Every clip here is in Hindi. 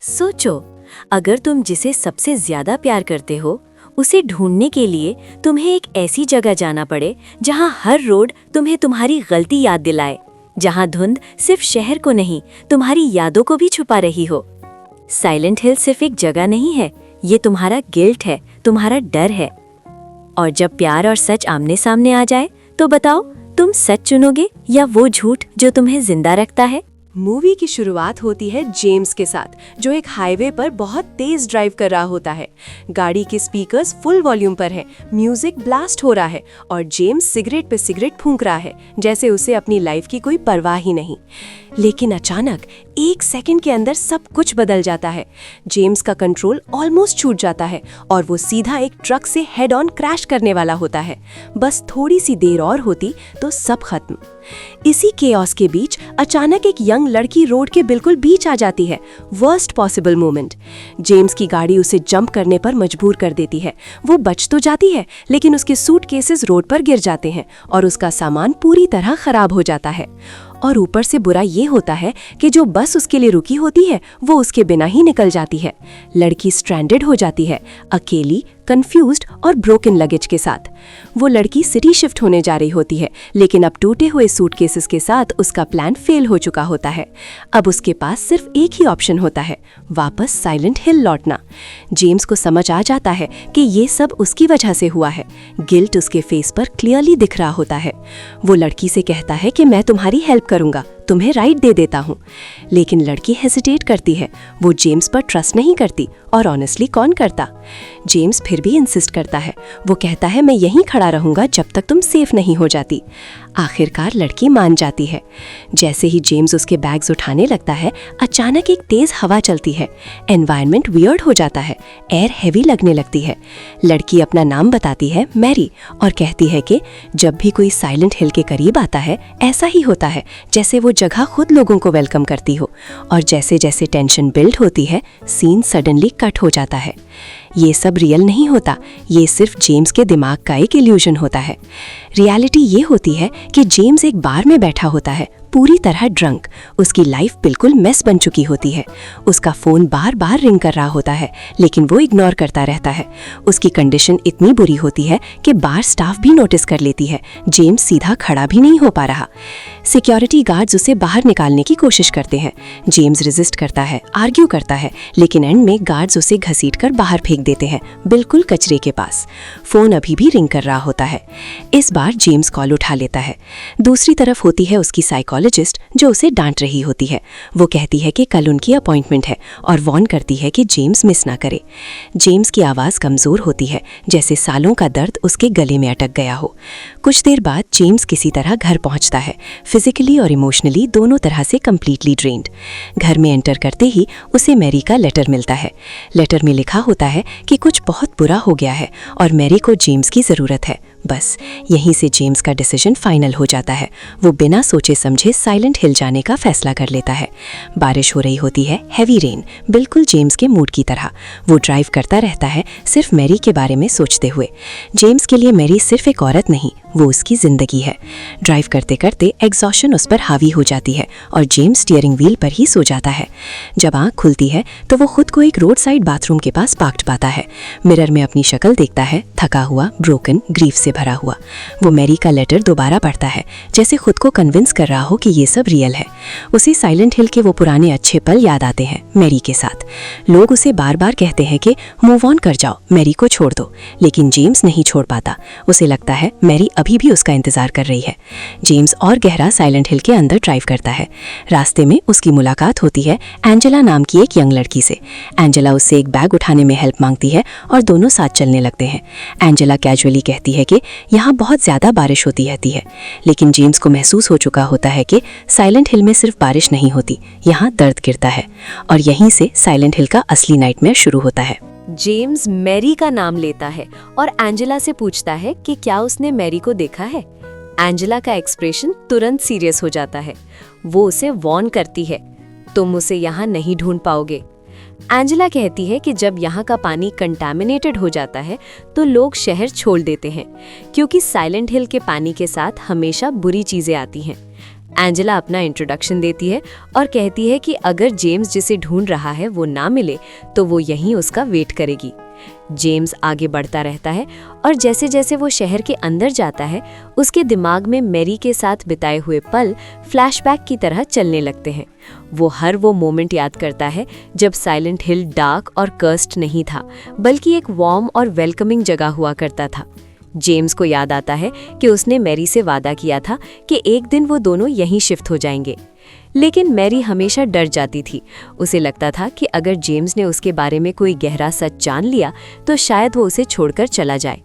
सोचो, अगर तुम जिसे सबसे ज्यादा प्यार करते हो उसे ढूंढने के लिए तुम्हें एक ऐसी जगह जाना पड़े जहां हर रोड तुम्हें तुम्हारी गलती याद दिलाए, जहां धुंध सिर्फ शहर को नहीं तुम्हारी यादों को भी छुपा रही हो। साइलेंट हिल सिर्फ एक जगह नहीं है, ये तुम्हारा गिल्ट है, तुम्हारा डर है। और जब प्यार और सच आमने सामने आ जाए तो बताओ, तुम सच चुनोगे या वो झूठ जो तुम्हें जिंदा रखता है। मूवी की शुरुआत होती है जेम्स के साथ, जो एक हाईवे पर बहुत तेज ड्राइव कर रहा होता है। गाड़ी के स्पीकर्स फुल वॉल्यूम पर हैं, म्यूजिक ब्लास्ट हो रहा है और जेम्स सिगरेट पे सिगरेट फूंक रहा है, जैसे उसे अपनी लाइफ की कोई परवाह ही नहीं। लेकिन अचानक एक सेकंड के अंदर सब कुछ बदल जाता है। जेम्स का कंट्रोल ऑलमोस्ट छूट जाता है और वो सीधा एक ट्रक से हेड ऑन क्रैश करने वाला होता है। बस थोड़ी सी देर और होती तो सब खत्म। इसी केओस के बीच अचानक एक यंग लड़की रोड के बिल्कुल बीच आ जाती है। Worst possible moment. जेम्स की गाड़ी उसे जंप करने पर मजबूर कर देती है। वो बच तो जाती है, लेकिन उसके सूटकेसेस रोड पर गिर जाते हैं और उसका सामान पूरी तरह खराब हो जाता है। और ऊपर से बुरा ये होता है कि जो बस उसके लिए रुकी होती है वो उसके बिना ही निकल जाती है। लड़की स्ट्रैंडेड हो जाती है, अकेली, कंफ्यूज्ड और ब्रोकन लगेज के साथ। वो लड़की सिटी शिफ्ट होने जा रही होती है, लेकिन अब टूटे हुए सूटकेसेस के साथ उसका प्लान फेल हो चुका होता है। अब उसके पास सिर्फ एक ही ऑप्शन होता है, वापस साइलेंट हिल लौटना। जेम्स को समझ आ जाता है कि ये सब उसकी वजह से हुआ है। गिल्ट उसके फेस पर क्लियरली दिख रहा होता है। वो लड़की से कहता है कि मैं तुम्हारी हेल्प करूंगा, तुम्हें राइड दे देता हूँ। लेकिन लड़की हेसिटेट करती है। वो जेम्स पर ट्रस्ट नहीं करती, और ऑनेस्टली कौन करता। जेम्स फिर भी इंसिस्ट करता है। वो कहता है मैं यहीं खड़ा रहूंगा जब तक तुम सेफ नहीं हो जाती। आखिरकार लड़की मान जाती है। जैसे ही जेम्स उसके बैग्स उठाने लगता है, अचानक एक तेज हवा चलती है। एनवायरनमेंट वियर्ड हो जाता है, एयर हैवी लगने लगती है। लड़की अपना नाम बताती है, मैरी, और कहती है कि जब भी कोई साइलेंट हिल के करीब आता है ऐसा ही होता है, जैसे वो जगह खुद लोगों को वेलकम करती हो। और जैसे जैसे टेंशन बिल्ड होती है, सीन सडनली कट हो जाता है। ये सब रियल नहीं होता, ये सिर्फ जेम्स के दिमाग का एक इल्यूजन होता है। रियलिटी ये होती है कि जेम्स एक बार में बैठा होता है, पूरी तरह ड्रंक। उसकी लाइफ बिल्कुल मेस बन चुकी होती है। उसका फोन बार बार रिंग कर रहा होता है, लेकिन वो इग्नोर करता रहता है। उसकी कंडीशन इतनी बुरी होती है कि बार स्टाफ भी नोटिस कर लेती है। जेम्स सीधा खड़ा भी नहीं हो पा रहा। सिक्योरिटी गार्ड्स उसे बाहर निकालने की कोशिश करते हैं। जेम्स रेजिस्ट करता है, आर्ग्यू करता है, लेकिन एंड में गार्ड्स उसे घसीटकर बाहर फेंक देते हैं, बिल्कुल कचरे के पास। फोन अभी भी रिंग कर रहा होता है। इस बार जेम्स कॉल उठा लेता है। दूसरी तरफ होती है उसकी साइकोलॉजिस्ट, जो उसे डांट रही होती है। वो कहती है कि कल उनकी अपॉइंटमेंट है और वार्न करती है कि जेम्स मिस ना करे। जेम्स की आवाज कमजोर होती है, जैसे सालों का दर्द उसके गले में अटक गया हो। कुछ देर बाद जेम्स किसी तरह घर पहुंचता है, फिजिकली और इमोशनली दोनों तरह से कंप्लीटली ड्रेन्ड। घर में एंटर करते ही उसे मैरी का लेटर मिलता है। लेटर में लिखा होता है कि कुछ बहुत बुरा हो गया है और मैरी को जेम्स की जरूरत है। बस यहीं से जेम्स का डिसीजन फाइनल हो जाता है। वो बिना सोचे समझे साइलेंट हिल जाने का फैसला कर लेता है। बारिश हो रही होती है, हैवी रेन, बिल्कुल जेम्स के मूड की तरह। वो ड्राइव करता रहता है, सिर्फ मैरी के बारे में सोचते हुए। जेम्स के लिए मैरी सिर्फ एक औरत नहीं, वो उसकी जिंदगी है। ड्राइव करते करते एग्जॉशन उस पर हावी हो जाती है और जेम्स स्टीयरिंग व्हील पर ही सो जाता है। जब आंख खुलती है तो वो खुद को एक रोड साइड बाथरूम के पास पार्क्ड पाता है। मिरर में अपनी शक्ल देखता है, थका हुआ, ब्रोकन, ग्रीफ से भरा हुआ। वो मैरी का लेटर दोबारा पढ़ता है, जैसे खुद को कन्विंस कर रहा हो कि ये सब रियल है। उसे साइलेंट हिल के वो पुराने अच्छे पल याद आते हैं मैरी के साथ। लोग उसे बार बार कहते हैं कि मूव ऑन कर जाओ, मैरी को छोड़ दो, लेकिन जेम्स नहीं छोड़ पाता। उसे लगता है मैरी अभी भी उसका इंतजार कर रही है। जेम्स और गहरा साइलेंट हिल के अंदर ड्राइव करता है। रास्ते में उसकी मुलाकात होती है एंजेला नाम की एक यंग लड़की से। एंजेला उससे एक बैग उठाने में हेल्प मांगती है और दोनों साथ चलने लगते हैं। एंजेला कैजुअली कहती है कि यहाँ बहुत ज्यादा बारिश होती रहती है, लेकिन जेम्स को महसूस हो चुका होता है कि साइलेंट हिल में सिर्फ बारिश नहीं होती, यहाँ दर्द गिरता है। और यहीं से साइलेंट हिल का असली नाइटमेयर शुरू होता है। जेम्स मैरी का नाम लेता है और एंजेला से पूछता है कि क्या उसने मैरी को देखा है। एंजेला का एक्सप्रेशन तुरंत सीरियस हो जाता है। वो उसे वार्न करती है, तुम उसे यहाँ नहीं ढूंढ पाओगे। एंजेला कहती है कि जब यहाँ का पानी कंटामिनेटेड हो जाता है तो लोग शहर छोड़ देते हैं, क्योंकि साइलेंट हिल के पानी के साथ हमेशा बुरी चीजें आती हैं। एंजेला अपना इंट्रोडक्शन देती है और कहती है कि अगर जेम्स जिसे ढूंढ रहा है वो ना मिले तो वो यहीं उसका वेट करेगी। जेम्स आगे बढ़ता रहता है और जैसे जैसे वो शहर के अंदर जाता है उसके दिमाग में मैरी के साथ बिताए हुए पल फ्लैशबैक की तरह चलने लगते हैं। वो हर वो मोमेंट याद करता है जब साइलेंट हिल डार्क और कर्स्ड नहीं था, बल्कि एक वार्म और वेलकमिंग जगह हुआ करता था। जेम्स को याद आता है कि उसने मैरी से वादा किया था कि एक दिन वो दोनों यहीं शिफ्ट हो जाएंगे, लेकिन मैरी हमेशा डर जाती थी। उसे लगता था कि अगर जेम्स ने उसके बारे में कोई गहरा सच जान लिया तो शायद वो उसे छोड़कर चला जाए।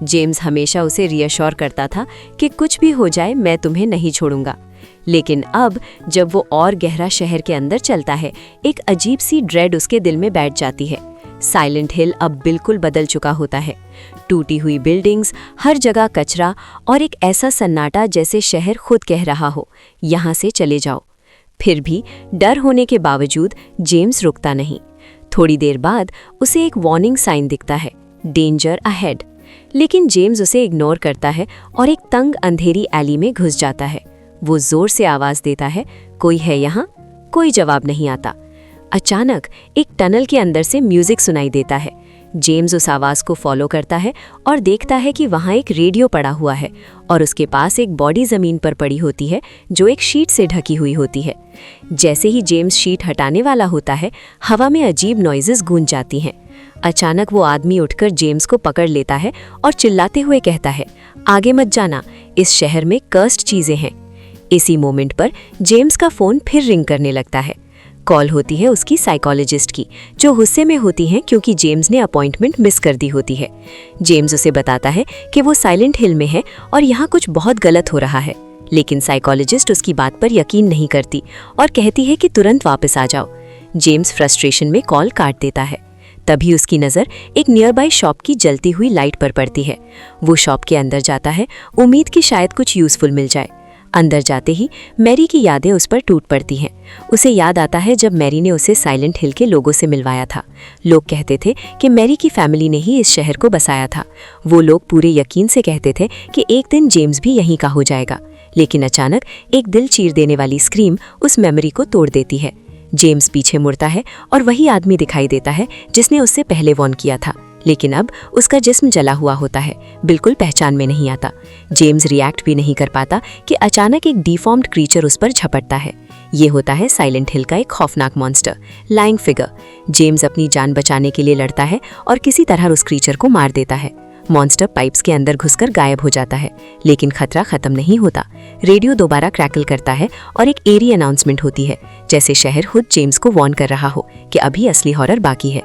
जेम्स हमेशा उसे रियश्योर करता था कि कुछ भी हो जाए मैं तुम्हें नहीं छोड़ूंगा। लेकिन अब जब वो और गहरा शहर के अंदर चलता है, एक अजीब सी ड्रेड उसके दिल में बैठ जाती है। साइलेंट हिल अब बिल्कुल बदल चुका होता है। टूटी हुई बिल्डिंग्स, हर जगह कचरा और एक ऐसा सन्नाटा जैसे शहर खुद कह रहा हो, यहाँ से चले जाओ। फिर भी डर होने के बावजूद जेम्स रुकता नहीं। थोड़ी देर बाद उसे एक वार्निंग साइन दिखता है, डेंजर अहेड। लेकिन जेम्स उसे इग्नोर करता है और एक तंग अंधेरी एली में घुस जाता है। वो जोर से आवाज देता है, कोई है यहाँ? कोई जवाब नहीं आता। अचानक एक टनल के अंदर से म्यूजिक सुनाई देता है। जेम्स उस आवाज को फॉलो करता है और देखता है कि वहाँ एक रेडियो पड़ा हुआ है और उसके पास एक बॉडी जमीन पर पड़ी होती है जो एक शीट से ढकी हुई होती है। जैसे ही जेम्स शीट हटाने वाला होता है, हवा में अजीब नॉइजेस गूंज जाती हैं। अचानक वो आदमी उठकर जेम्स को पकड़ लेता है और चिल्लाते हुए कहता है, आगे मत जाना, इस शहर में कर्स्ड चीजें हैं। इसी मोमेंट पर जेम्स का फोन फिर रिंग करने लगता है। कॉल होती है उसकी साइकोलॉजिस्ट की, जो गुस्से में होती हैं क्योंकि जेम्स ने अपॉइंटमेंट मिस कर दी होती है। जेम्स उसे बताता है कि वो साइलेंट हिल में है और यहाँ कुछ बहुत गलत हो रहा है, लेकिन साइकोलॉजिस्ट उसकी बात पर यकीन नहीं करती और कहती है कि तुरंत वापस आ जाओ। जेम्स फ्रस्ट्रेशन में कॉल काट देता है। तभी उसकी नज़र एक नियर बाय शॉप की जलती हुई लाइट पर पड़ती है। वो शॉप के अंदर जाता है, उम्मीद कि शायद कुछ यूजफुल मिल जाए। अंदर जाते ही मैरी की यादें उस पर टूट पड़ती हैं। उसे याद आता है जब मैरी ने उसे साइलेंट हिल के लोगों से मिलवाया था। लोग कहते थे कि मैरी की फैमिली ने ही इस शहर को बसाया था। वो लोग पूरे यकीन से कहते थे कि एक दिन जेम्स भी यहीं का हो जाएगा। लेकिन अचानक एक दिल चीर देने वाली स्क्रीम उस मेमोरी को तोड़ देती है। जेम्स पीछे मुड़ता है और वही आदमी दिखाई देता है जिसने उससे पहले वॉर्न किया था, लेकिन अब उसका जिस्म जला हुआ होता है, बिल्कुल पहचान में नहीं आता। जेम्स रिएक्ट भी नहीं कर पाता कि अचानक एक डिफॉर्म्ड क्रीचर उस पर झपटता है। ये होता है साइलेंट हिल का एक खौफनाक मॉन्स्टर, लाइंग फिगर। जेम्स अपनी जान बचाने के लिए लड़ता है और किसी तरह उस क्रीचर को मार देता है। मॉन्स्टर पाइप्स के अंदर घुसकर गायब हो जाता है, लेकिन खतरा खत्म नहीं होता। रेडियो दोबारा क्रैकल करता है और एक एरी अनाउंसमेंट होती है, जैसे शहर खुद जेम्स को वार्न कर रहा हो कि अभी असली हॉरर बाकी है।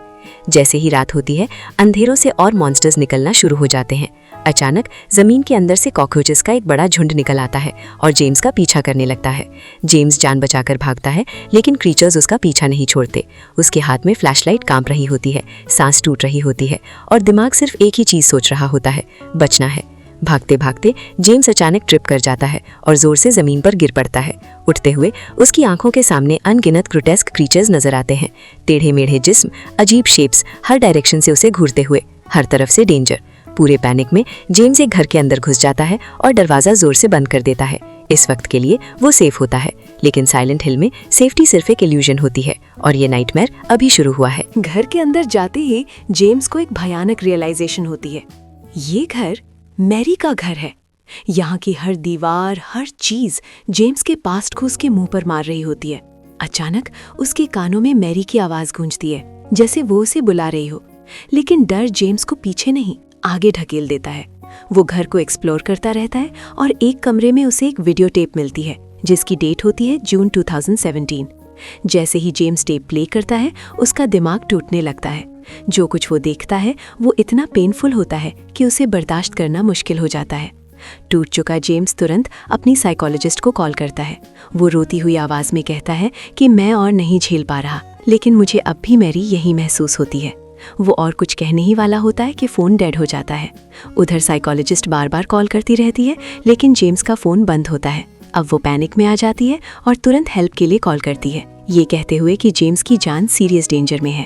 जैसे ही रात होती है, अंधेरों से और मॉन्स्टर्स निकलना शुरू हो जाते हैं। अचानक जमीन के अंदर से कॉकरोचेस का एक बड़ा झुंड निकल आता है और जेम्स का पीछा करने लगता है। जेम्स जान बचाकर भागता है, लेकिन क्रीचर्स उसका पीछा नहीं छोड़ते। उसके हाथ में फ्लैशलाइट कांप रही होती है, सांस टूट रही होती है और दिमाग सिर्फ एक ही चीज सोच रहा होता है, बचना है। भागते भागते जेम्स अचानक ट्रिप कर जाता है और जोर से जमीन पर गिर पड़ता है। उठते हुए उसकी आंखों के सामने अनगिनत ग्रोटेस्क क्रीचर्स नजर आते हैं, टेढ़े मेढ़े जिस्म, अजीब शेप्स, हर डायरेक्शन से उसे घूरते हुए, हर तरफ से डेंजर। पूरे पैनिक में जेम्स एक घर के अंदर घुस जाता है और दरवाजा जोर से बंद कर देता है। इस वक्त के लिए वो सेफ होता है, लेकिन साइलेंट हिल में सेफ्टी सिर्फ एक इल्यूजन होती है और ये नाइटमेयर अभी शुरू हुआ है। घर के अंदर जाते ही जेम्स को एक भयानक रियलाइजेशन होती है। ये घर मैरी का घर है। यहाँ की हर दीवार, हर चीज जेम्स के पास्ट को उसके मुंह पर मार रही होती है। अचानक उसके कानों में मैरी की आवाज गूंजती है, जैसे वो उसे बुला रही हो। लेकिन डर जेम्स को पीछे नहीं, आगे ढकेल देता है। वो घर को एक्सप्लोर करता रहता है और एक कमरे में उसे एक वीडियो टेप मिलती है, जिसकी डेट होती है जून 2017। जैसे ही जेम्स टेप प्ले करता है, उसका दिमाग टूटने लगता है। जो कुछ वो देखता है वो इतना पेनफुल होता है कि उसे बर्दाश्त करना मुश्किल हो जाता है। टूट चुका जेम्स तुरंत अपनी साइकोलॉजिस्ट को कॉल करता है। वो रोती हुई आवाज में कहता है कि मैं और नहीं झेल पा रहा, लेकिन मुझे अब भी मैरी यही महसूस होती है। वो और कुछ कहने ही वाला होता है कि फ़ोन डेड हो जाता है। उधर साइकोलॉजिस्ट बार बार कॉल करती रहती है, लेकिन जेम्स का फ़ोन बंद होता है। अब वो पैनिक में आ जाती है और तुरंत हेल्प के लिए कॉल करती है, ये कहते हुए कि जेम्स की जान सीरियस डेंजर में है।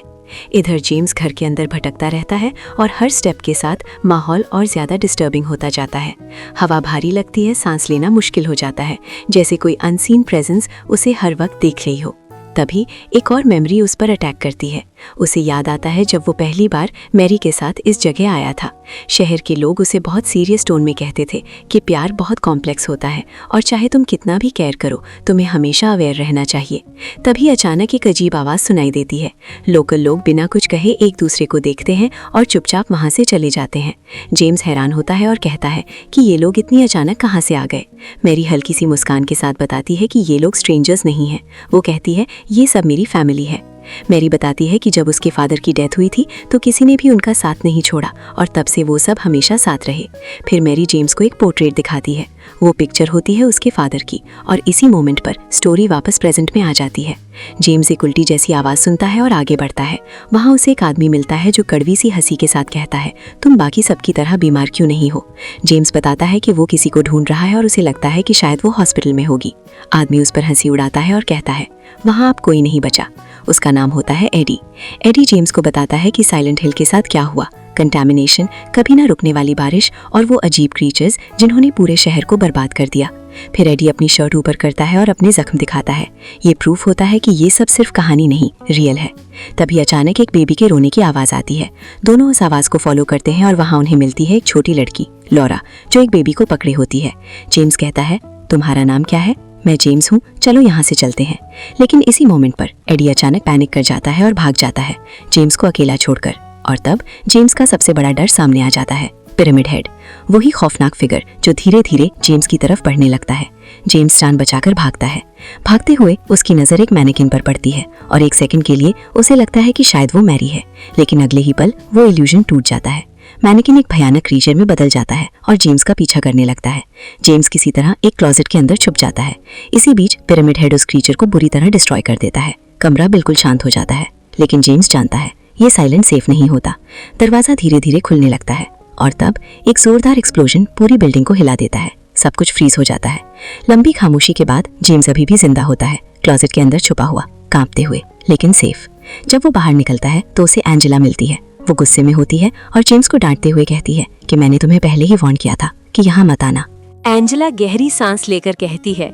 इधर जेम्स घर के अंदर भटकता रहता है और हर स्टेप के साथ माहौल और ज़्यादा डिस्टर्बिंग होता जाता है। हवा भारी लगती है, सांस लेना मुश्किल हो जाता है, जैसे कोई अनसीन प्रेजेंस उसे हर वक्त देख रही हो। तभी एक और मेमोरी उस पर अटैक करती है। उसे याद आता है जब वो पहली बार मैरी के साथ इस जगह आया था। शहर के लोग उसे बहुत सीरियस टोन में कहते थे कि प्यार बहुत कॉम्प्लेक्स होता है और चाहे तुम कितना भी केयर करो, तुम्हें हमेशा अवेयर रहना चाहिए। तभी अचानक एक अजीब आवाज़ सुनाई देती है। लोकल लोग बिना कुछ कहे एक दूसरे को देखते हैं और चुपचाप वहाँ से चले जाते हैं। जेम्स हैरान होता है और कहता है कि ये लोग इतनी अचानक कहाँ से आ गए। मैरी हल्की सी मुस्कान के साथ बताती है कि ये लोग स्ट्रेंजर्स नहीं हैं। वो कहती है ये सब मेरी फैमिली है। मैरी बताती है कि जब उसके फादर की डेथ हुई थी तो किसी ने भी उनका साथ नहीं छोड़ा और तब से वो सब हमेशा साथ रहे। फिर मैरी जेम्स को एक पोर्ट्रेट दिखाती है। वो पिक्चर होती है उसके फादर की और इसी मोमेंट पर स्टोरी वापस प्रेजेंट में आ जाती है। जेम्स एक उल्टी जैसी आवाज़ सुनता है और आगे बढ़ता है। वहाँ उसे एक आदमी मिलता है जो कड़वी सी हंसी के साथ कहता है, तुम बाकी सबकी तरह बीमार क्यों नहीं हो। जेम्स बताता है कि वो किसी को ढूंढ रहा है और उसे लगता है कि शायद वो हॉस्पिटल में होगी। आदमी उस पर हंसी उड़ाता है और कहता है, वहाँ अब कोई नहीं बचा। उसका नाम होता है एडी। एडी जेम्स को बताता है कि साइलेंट हिल के साथ क्या हुआ, कंटामिनेशन, कभी ना रुकने वाली बारिश और वो अजीब क्रीचर्स जिन्होंने पूरे शहर को बर्बाद कर दिया। फिर एडी अपनी शर्ट ऊपर करता है और अपने जख्म दिखाता है। ये प्रूफ होता है कि ये सब सिर्फ कहानी नहीं, रियल है। तभी अचानक एक बेबी के रोने की आवाज़ आती है। दोनों उस आवाज़ को फॉलो करते हैं और वहाँ उन्हें मिलती है एक छोटी लड़की, लॉरा, जो एक बेबी को पकड़े होती है। जेम्स कहता है, तुम्हारा नाम क्या है। मैं जेम्स हूँ, चलो यहाँ से चलते हैं। लेकिन इसी मोमेंट पर एडी अचानक पैनिक कर जाता है और भाग जाता है, जेम्स को अकेला छोड़कर। और तब जेम्स का सबसे बड़ा डर सामने आ जाता है, पिरामिड हेड, वही खौफनाक फिगर जो धीरे धीरे जेम्स की तरफ बढ़ने लगता है। जेम्स जान बचाकर भागता है। भागते हुए उसकी नज़र एक मैनेकिन पर पड़ती है और एक सेकंड के लिए उसे लगता है कि शायद वो मैरी है, लेकिन अगले ही पल वो इल्यूजन टूट जाता है। मैनेकिन एक भयानक क्रीचर में बदल जाता है और जेम्स का पीछा करने लगता है। जेम्स किसी तरह एक क्लोजेट के अंदर छुप जाता है। इसी बीच पिरामिड हेड उस क्रीचर को बुरी तरह डिस्ट्रॉय कर देता है। कमरा बिल्कुल शांत हो जाता है, लेकिन जेम्स जानता है ये साइलेंट सेफ नहीं होता। दरवाज़ा धीरे धीरे खुलने लगता है और तब एक जोरदार एक्सप्लोजन पूरी बिल्डिंग को हिला देता है। सब कुछ फ्रीज हो जाता है। लंबी खामोशी के बाद जेम्स अभी भी जिंदा होता है, क्लोजेट के अंदर छुपा हुआ, कांपते हुए, लेकिन सेफ। जब वो बाहर निकलता है तो उसे एंजेला मिलती है। वो गुस्से में होती है और जेम्स को डांटते हुए कहती है कि मैंने तुम्हें पहले ही वार्न किया था कि यहाँ मत आना। एंजेला गहरी सांस लेकर कहती है,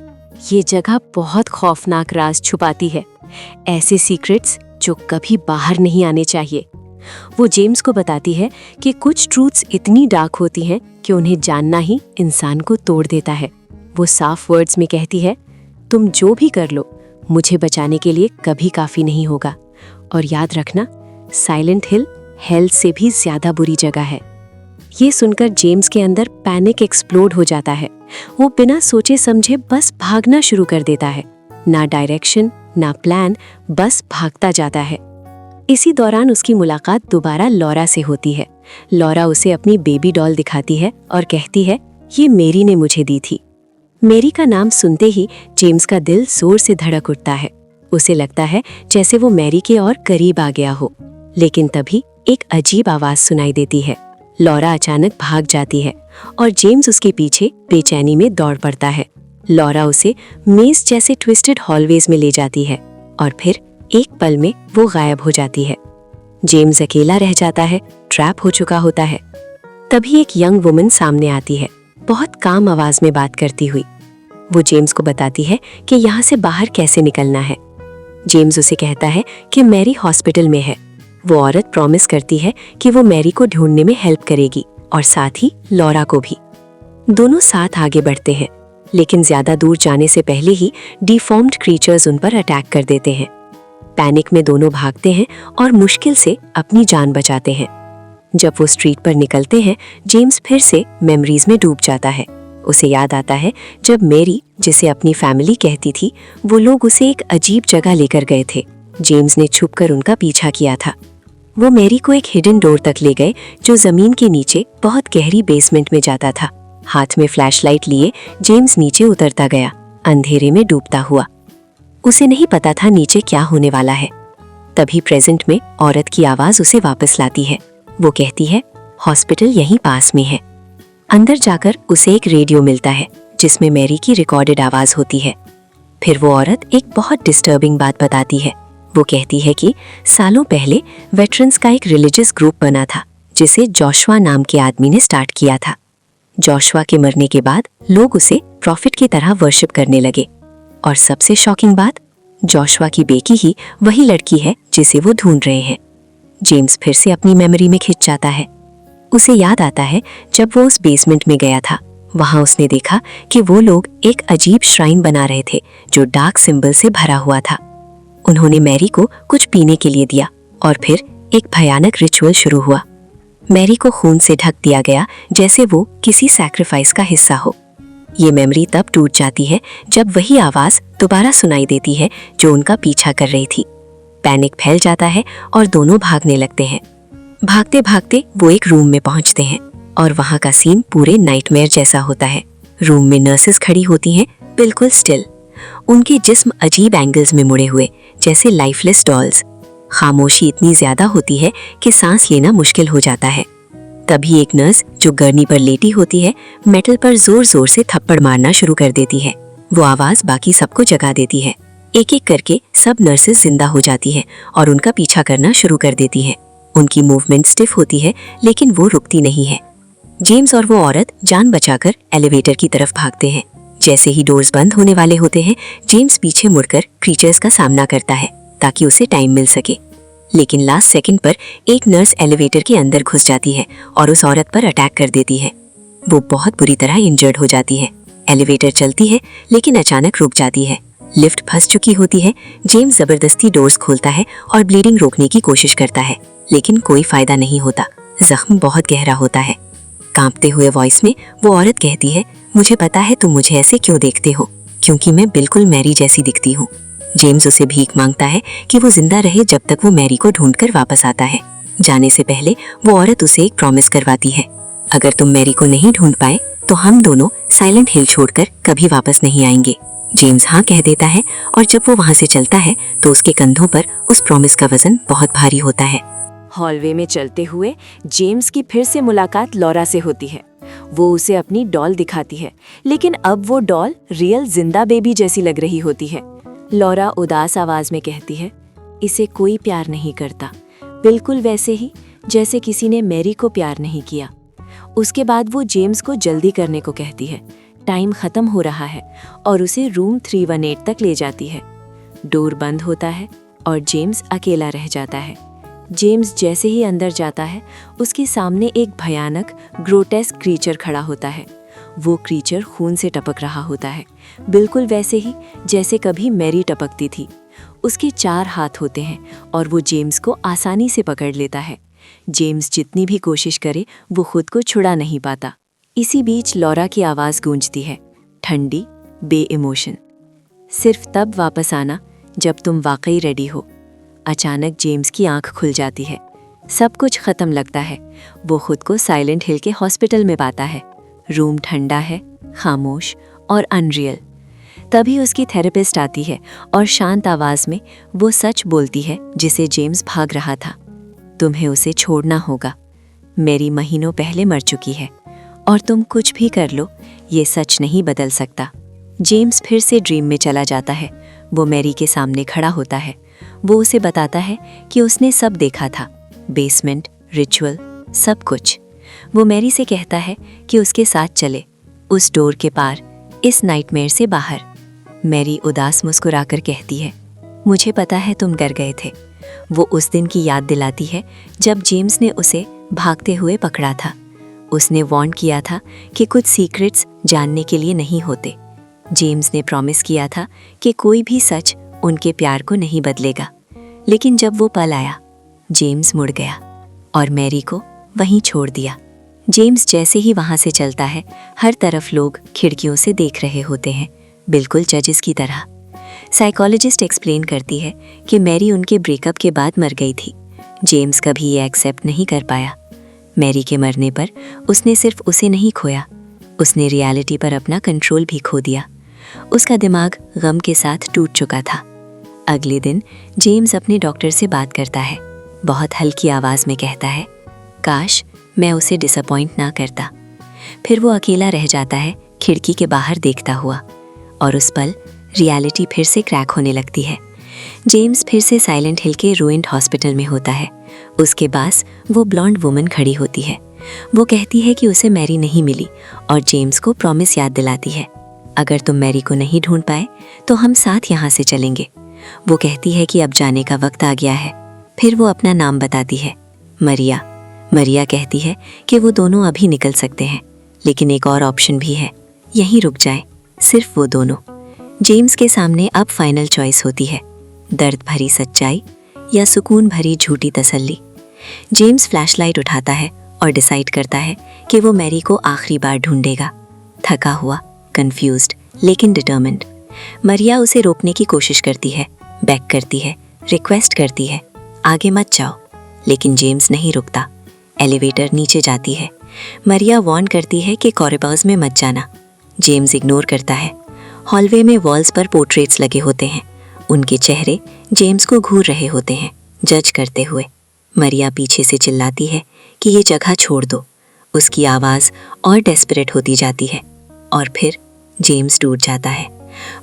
ये जगह बहुत खौफनाक राज छुपाती है, ऐसे सीक्रेट्स जो कभी बाहर नहीं आने चाहिए। वो जेम्स को बताती है कि कुछ ट्रूथ्स इतनी डार्क होती हैं कि उन्हें जानना ही इंसान को तोड़ देता है। वो साफ वर्ड्स में कहती है, तुम जो भी कर लो, मुझे बचाने के लिए कभी काफी नहीं होगा। और याद रखना, साइलेंट हिल हेल से भी ज्यादा बुरी जगह है। ये सुनकर जेम्स के अंदर पैनिक एक्सप्लोड हो जाता है। वो बिना सोचे समझे बस भागना शुरू कर देता है। ना डायरेक्शन, ना प्लान, बस भागता जाता है। इसी दौरान उसकी मुलाकात दोबारा लॉरा से होती है। लॉरा उसे अपनी बेबी डॉल दिखाती है और कहती है, ये मेरी ने मुझे दी थी। मेरी का नाम सुनते ही जेम्स का दिल जोर से धड़क उठता है। उसे लगता है जैसे वो मैरी के और करीब आ गया हो। लेकिन तभी एक अजीब आवाज सुनाई देती है। लॉरा अचानक भाग जाती है और जेम्स उसके पीछे बेचैनी में दौड़ पड़ता है। लॉरा उसे मेज जैसे ट्विस्टेड हॉलवेज में ले जाती है और फिर एक पल में वो गायब हो जाती है। जेम्स अकेला रह जाता है, ट्रैप हो चुका होता है। तभी एक यंग वुमन सामने आती है, बहुत काम आवाज में बात करती हुई। वो जेम्स को बताती है कि यहाँ से बाहर कैसे निकलना है। जेम्स उसे कहता है कि मैरी हॉस्पिटल में है। वो औरत प्रॉमिस करती है कि वो मैरी को ढूंढने में हेल्प करेगी और साथ ही लॉरा को भी। दोनों साथ आगे बढ़ते हैं, लेकिन ज्यादा दूर जाने से पहले ही डिफॉर्म्ड क्रीचर्स उन पर अटैक कर देते हैं। पैनिक में दोनों भागते हैं और मुश्किल से अपनी जान बचाते हैं। जब वो स्ट्रीट पर निकलते हैं, जेम्स फिर से मेमोरीज में डूब जाता है। उसे याद आता है जब मैरी, जिसे अपनी फैमिली कहती थी, वो लोग उसे एक अजीब जगह लेकर गए थे। जेम्स ने छुपकर उनका पीछा किया था। वो मैरी को एक हिडन डोर तक ले गए जो जमीन के नीचे बहुत गहरी बेसमेंट में जाता था। हाथ में फ्लैशलाइट लिए जेम्स नीचे उतरता गया, अंधेरे में डूबता हुआ। उसे नहीं पता था नीचे क्या होने वाला है। तभी प्रेजेंट में औरत की आवाज उसे वापस लाती है। वो कहती है, हॉस्पिटल यहीं पास में है। अंदर जाकर उसे एक रेडियो मिलता है जिसमें मैरी की रिकॉर्डेड आवाज होती है। फिर वो औरत एक बहुत डिस्टर्बिंग बात बताती है। वो कहती है कि सालों पहले वेटरन्स का एक रिलीजियस ग्रुप बना था जिसे जोशुआ नाम के आदमी ने स्टार्ट किया था। जोशुआ के मरने के बाद लोग उसे प्रॉफिट की तरह वर्शिप करने लगे। और सबसे शॉकिंग बात, जोशुआ की बेकी ही वही लड़की है जिसे वो ढूंढ रहे हैं। जेम्स फिर से अपनी मेमोरी में खिंच जाता है। उसे याद आता है जब वो उस बेसमेंट में गया था। वहां उसने देखा कि वो लोग एक अजीब श्राइन बना रहे थे जो डार्क सिंबल से भरा हुआ था। उन्होंने मैरी को कुछ पीने के लिए दिया और फिर एक भयानक रिचुअल शुरू हुआ। मैरी को खून से ढक दिया गया जैसे वो किसी सैक्रिफाइस का हिस्सा हो। ये मेमोरी तब टूट जाती है जब वही आवाज दोबारा सुनाई देती है जो उनका पीछा कर रही थी। पैनिक फैल जाता है और दोनों भागने लगते हैं। भागते भागते वो एक रूम में पहुंचते हैं और वहां का सीन पूरे नाइटमेयर जैसा होता है। रूम में नर्सेस खड़ी होती हैं, बिल्कुल स्टिल। उनके जिस्म अजीब एंगल्स में मुड़े हुए जैसे लाइफलेस डॉल्स। खामोशी इतनी ज्यादा होती है कि सांस लेना मुश्किल हो जाता है। तभी एक नर्स जो गरनी पर लेटी होती है मेटल पर जोर जोर से थप्पड़ मारना शुरू कर देती है। वो आवाज बाकी सबको जगा देती है। एक एक करके सब नर्सेस जिंदा हो जाती है और उनका पीछा करना शुरू कर देती हैं। उनकी मूवमेंट स्टिफ होती है लेकिन वो रुकती नहीं है। जेम्स और वो औरत जान बचाकर एलिवेटर की तरफ भागते हैं। जैसे ही डोर्स बंद होने वाले होते हैं, जेम्स पीछे मुड़कर क्रीचर्स का सामना करता है ताकि उसे टाइम मिल सके। लेकिन लास्ट सेकंड पर एक नर्स एलिवेटर के अंदर घुस जाती है और उस औरत पर अटैक कर देती है। वो बहुत बुरी तरह इंजर्ड हो जाती है। एलिवेटर चलती है लेकिन अचानक रुक जाती है। लिफ्ट फंस चुकी होती है। जेम्स जबरदस्ती डोर्स खोलता है और ब्लीडिंग रोकने की कोशिश करता है लेकिन कोई फायदा नहीं होता। जख्म बहुत गहरा होता है। कांपते हुए वॉइस में वो औरत कहती है, मुझे पता है तुम मुझे ऐसे क्यों देखते हो, क्योंकि मैं बिल्कुल मैरी जैसी दिखती हूँ। जेम्स उसे भीख मांगता है कि वो जिंदा रहे जब तक वो मैरी को ढूंढकर वापस आता है। जाने से पहले वो औरत उसे एक प्रॉमिस करवाती है, अगर तुम मैरी को नहीं ढूंढ पाए तो हम दोनों साइलेंट हिल छोड़कर कभी वापस नहीं आएंगे। जेम्स हाँ कह देता है और जब वो वहां से चलता है तो उसके कंधों पर उस प्रॉमिस का वजन बहुत भारी होता है। हॉलवे में चलते हुए जेम्स की फिर से मुलाकात लॉरा से होती है। वो उसे अपनी डॉल दिखाती है लेकिन अब वो डॉल रियल जिंदा बेबी जैसी लग रही होती है। लॉरा उदास आवाज में कहती है, इसे कोई प्यार नहीं करता, बिल्कुल वैसे ही जैसे किसी ने मैरी को प्यार नहीं किया। उसके बाद वो जेम्स को जल्दी करने को कहती है। टाइम खत्म हो रहा है और उसे रूम 318 तक ले जाती है। डोर बंद होता है और जेम्स अकेला रह जाता है। जेम्स जैसे ही अंदर जाता है उसके सामने एक भयानक ग्रोटेस्क क्रीचर खड़ा होता है। वो क्रीचर खून से टपक रहा होता है, बिल्कुल वैसे ही जैसे कभी मैरी टपकती थी। उसके 4 हाथ होते हैं और वो जेम्स को आसानी से पकड़ लेता है। जेम्स जितनी भी कोशिश करे वो खुद को छुड़ा नहीं पाता। इसी बीच लॉरा की आवाज़ गूंजती है, ठंडी, बे इमोशन, सिर्फ तब वापस आना जब तुम वाकई रेडी हो। अचानक जेम्स की आंख खुल जाती है। सब कुछ खत्म लगता है। वो खुद को साइलेंट हिल के हॉस्पिटल में पाता है। रूम ठंडा है, खामोश और अनरियल। तभी उसकी थेरेपिस्ट आती है और शांत आवाज में वो सच बोलती है जिसे जेम्स भाग रहा था। तुम्हें उसे छोड़ना होगा। मैरी महीनों पहले मर चुकी है और तुम कुछ भी कर लो, ये सच नहीं बदल सकता। जेम्स फिर से ड्रीम में चला जाता है। वो मैरी के सामने खड़ा होता है। वो उसे बताता है कि उसने सब देखा था, बेसमेंट, रिचुअल, सब कुछ। वो मैरी से कहता है कि उसके साथ चले, उस डोर के पार, इस नाइटमेयर से बाहर। मैरी उदास मुस्कुराकर कहती है, मुझे पता है तुम डर गए थे। वो उस दिन की याद दिलाती है जब जेम्स ने उसे भागते हुए पकड़ा था। उसने वार्न किया था कि कुछ सीक्रेट्स जानने के लिए नहीं होते। जेम्स ने प्रॉमिस किया था कि कोई भी सच उनके प्यार को नहीं बदलेगा। लेकिन जब वो पल आया, जेम्स मुड़ गया और मैरी को वहीं छोड़ दिया। जेम्स जैसे ही वहां से चलता है, हर तरफ लोग खिड़कियों से देख रहे होते हैं, बिल्कुल जजेस की तरह। साइकोलॉजिस्ट एक्सप्लेन करती है कि मैरी उनके ब्रेकअप के बाद मर गई थी। जेम्स कभी ये एक्सेप्ट नहीं कर पाया। मैरी के मरने पर उसने सिर्फ उसे नहीं खोया, उसने रियलिटी पर अपना कंट्रोल भी खो दिया। उसका दिमाग गम के साथ टूट चुका था। अगले दिन जेम्स अपने डॉक्टर से बात करता है। बहुत हल्की आवाज में कहता है, काश मैं उसे डिसअपॉइंट ना करता। फिर वो अकेला रह जाता है, खिड़की के बाहर देखता हुआ। और उस पल रियलिटी फिर से क्रैक होने लगती है। जेम्स फिर से साइलेंट हिल के रूइंड हॉस्पिटल में होता है। उसके पास वो ब्लॉन्ड वुमन खड़ी होती है। वो कहती है कि उसे मैरी नहीं मिली और जेम्स को प्रॉमिस याद दिलाती है, अगर तुम मैरी को नहीं ढूंढ पाए तो हम साथ यहाँ से चलेंगे। वो कहती है कि अब जाने का वक्त आ गया है। फिर वो अपना नाम बताती है, मरिया। मरिया कहती है कि वो दोनों अभी निकल सकते हैं, लेकिन एक और ऑप्शन भी है, यहीं रुक जाए, सिर्फ वो दोनों। जेम्स के सामने अब फाइनल चॉइस होती है, दर्द भरी सच्चाई या सुकून भरी झूठी तसल्ली। जेम्स फ्लैशलाइट उठाता है और डिसाइड करता है कि वो मैरी को आखिरी बार ढूंढेगा। थका हुआ, कंफ्यूज्ड लेकिन डिटर्मिन्ड। मरिया उसे रोकने की कोशिश करती है, बैक करती है, रिक्वेस्ट करती है, आगे मत जाओ, लेकिन जेम्स नहीं रुकता। एलिवेटर नीचे जाती है। मरिया वार्न करती है कि कॉरिडोर्स में मत जाना। जेम्स इग्नोर करता है। हॉलवे में वॉल्स पर पोर्ट्रेट्स लगे होते हैं। उनके चेहरे जेम्स को घूर रहे होते हैं, जज करते हुए। मरिया पीछे से चिल्लाती है कि ये जगह छोड़ दो। उसकी आवाज़ और डेस्परेट होती जाती है और फिर जेम्स टूट जाता है।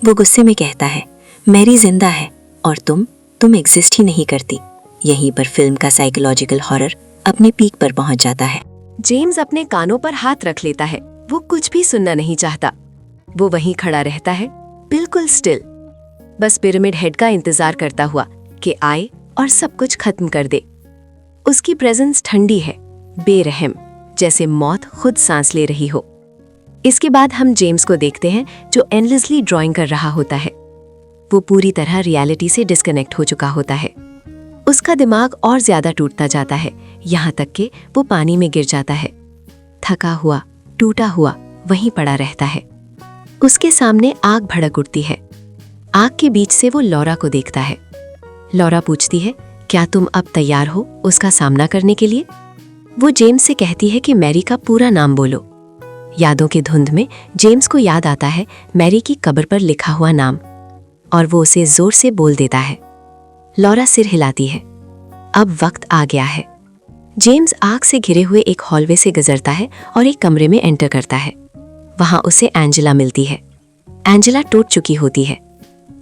वो गुस्से में कहता है, मैरी जिंदा है और तुम एग्जिस्ट ही नहीं करती। यहीं पर फिल्म का साइकोलॉजिकल हॉरर अपने पीक पर पहुंच जाता है। जेम्स अपने कानों पर हाथ रख लेता है। वो कुछ भी सुनना नहीं चाहता। वो वहीं खड़ा रहता है, बिल्कुल स्टिल, बस पिरामिड हेड का इंतजार करता हुआ कि आए और सब कुछ खत्म कर दे। उसकी प्रेजेंस ठंडी है, बेरहम, जैसे मौत खुद सांस ले रही हो। इसके बाद हम जेम्स को देखते हैं जो एंडलेसली ड्राइंग कर रहा होता है। वो पूरी तरह रियलिटी से डिस्कनेक्ट हो चुका होता है। उसका दिमाग और ज्यादा टूटता जाता है, यहाँ तक कि वो पानी में गिर जाता है। थका हुआ, टूटा हुआ वहीं पड़ा रहता है। उसके सामने आग भड़क उठती है। आग के बीच से वो लॉरा को देखता है। लॉरा पूछती है, क्या तुम अब तैयार हो उसका सामना करने के लिए? वो जेम्स से कहती है कि मैरी का पूरा नाम बोलो। यादों की धुंध में जेम्स को याद आता है मैरी की कब्र पर लिखा हुआ नाम, और वो उसे जोर से बोल देता है। लॉरा सिर हिलाती है। अब वक्त आ गया है। जेम्स आग से घिरे हुए एक हॉलवे से गुजरता है और एक कमरे में एंटर करता है। वहां उसे एंजेला मिलती है। एंजेला टूट चुकी होती है।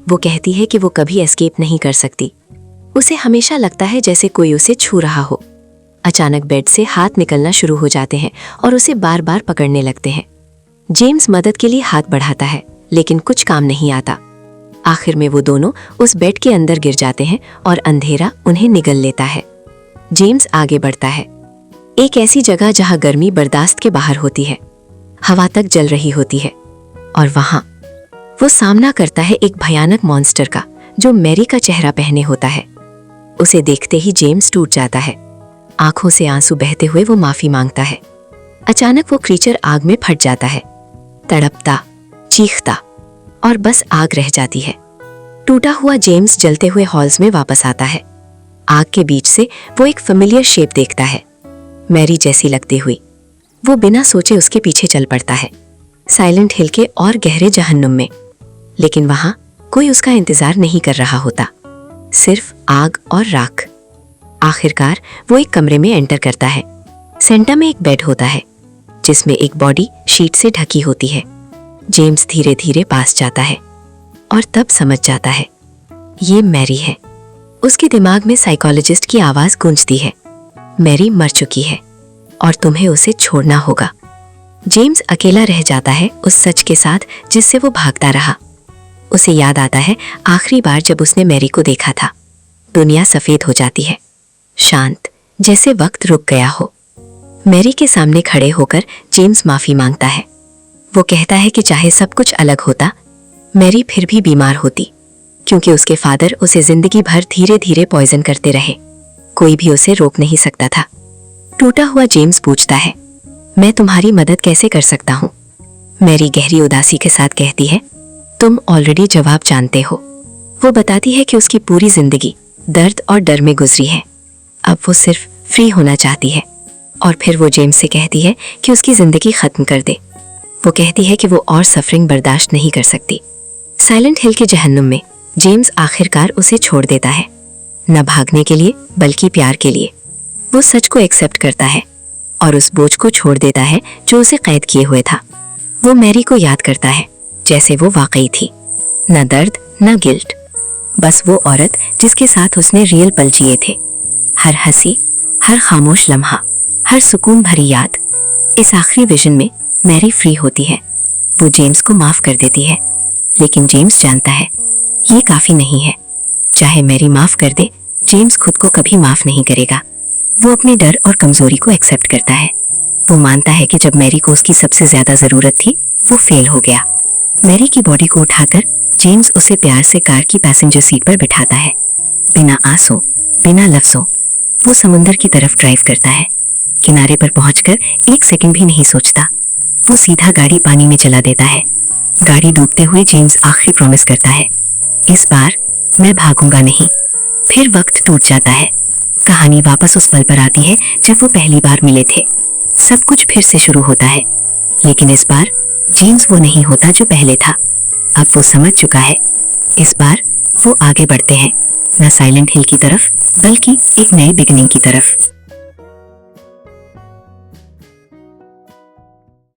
वो कहती है कि वो कभी एस्केप नहीं कर सकती। उसे हमेशा लगता है जैसे कोई उसे छू रहा हो। अचानक बेड से हाथ निकलना शुरू हो जाते हैं और उसे बार बार पकड़ने लगते हैं। जेम्स मदद के लिए हाथ बढ़ाता है, लेकिन कुछ काम नहीं आता। आखिर में वो दोनों उस बेड के अंदर गिर जाते हैं और अंधेरा उन्हें निगल लेता है। जेम्स आगे बढ़ता है, एक ऐसी जगह जहां गर्मी बर्दाश्त के बाहर होती है, हवा तक जल रही होती है, और वहां वो सामना करता है एक भयानक मॉन्स्टर का जो मैरी का चेहरा पहने होता है। उसे देखते ही जेम्स टूट जाता है। आंखों से आंसू बहते हुए वो माफी मांगता है। अचानक वो क्रीचर आग में फट जाता है, तड़पता, चीखता, और बस आग रह जाती है। टूटा हुआ जेम्स जलते हुए हॉल्स में वापस आता है। आग के बीच से वो एक फेमिलियर शेप देखता है, मैरी जैसी लगती हुई। वो बिना सोचे उसके पीछे चल पड़ता है, साइलेंट हिल के और गहरे जहन्नुम में। लेकिन वहां कोई उसका इंतजार नहीं कर रहा होता, सिर्फ आग और राख। आखिरकार वो एक कमरे में एंटर करता है। सेंटर में एक बेड होता है जिसमें एक बॉडी शीट से ढकी होती है। जेम्स धीरे धीरे पास जाता है और तब समझ जाता है ये मैरी है। उसके दिमाग में साइकोलॉजिस्ट की आवाज गूंजती है, मैरी मर चुकी है और तुम्हें उसे छोड़ना होगा। जेम्स अकेला रह जाता है उस सच के साथ जिससे वो भागता रहा। उसे याद आता है आखिरी बार जब उसने मैरी को देखा था। दुनिया सफेद हो जाती है, शांत, जैसे वक्त रुक गया हो। मैरी के सामने खड़े होकर जेम्स माफी मांगता है। वो कहता है कि चाहे सब कुछ अलग होता, मैरी फिर भी बीमार होती, क्योंकि उसके फादर उसे जिंदगी भर धीरे धीरे पॉइजन करते रहे। कोई भी उसे रोक नहीं सकता था। टूटा हुआ जेम्स पूछता है, मैं तुम्हारी मदद कैसे कर सकता हूँ? मैरी गहरी उदासी के साथ कहती है, तुम ऑलरेडी जवाब जानते हो। वो बताती है कि उसकी पूरी जिंदगी दर्द और डर में गुजरी है। अब वो सिर्फ फ्री होना चाहती है। और फिर वो जेम्स से कहती है कि उसकी जिंदगी खत्म कर दे। वो कहती है कि वो और सफरिंग बर्दाश्त नहीं कर सकती। साइलेंट हिल के जहन्नुम में जेम्स आखिरकार उसे छोड़ देता है, न भागने के लिए बल्कि प्यार के लिए। वो सच को एक्सेप्ट करता है और उस बोझ को छोड़ देता है जो उसे कैद किए हुए था। वो मैरी को याद करता है जैसे वो वाकई थी, न दर्द न गिल्ट, बस वो औरत जिसके साथ उसने रियल पल जिए थे। हर हंसी, हर खामोश लम्हा, हर सुकून भरी याद। इस आखिरी विजन में मैरी फ्री होती है। वो जेम्स को माफ कर देती है, लेकिन जेम्स जानता है ये काफी नहीं है। चाहे मैरी माफ कर दे, जेम्स खुद को कभी माफ नहीं करेगा। वो अपने डर और कमजोरी को एक्सेप्ट करता है। वो मानता है कि जब मैरी को उसकी सबसे ज्यादा जरूरत थी, वो फेल हो गया। मैरी की बॉडी को उठाकर जेम्स उसे प्यार से कार की पैसेंजर सीट पर बिठाता है। बिना आंसू, बिना लफ्जों वो समुंदर की तरफ ड्राइव करता है। किनारे पर पहुंचकर 1 सेकंड भी नहीं सोचता, वो सीधा गाड़ी पानी में चला देता है। गाड़ी डूबते हुए जेम्स आखिरी प्रॉमिस करता है, इस बार मैं भागूंगा नहीं। फिर वक्त टूट जाता है। कहानी वापस उस पल पर आती है जब वो पहली बार मिले थे। सब कुछ फिर से शुरू होता है, लेकिन इस बार जेम्स वो नहीं होता जो पहले था। अब वो समझ चुका है। इस बार वो आगे बढ़ते हैं, न साइलेंट हिल की तरफ, बल्कि एक नए बिगिनिंग की तरफ।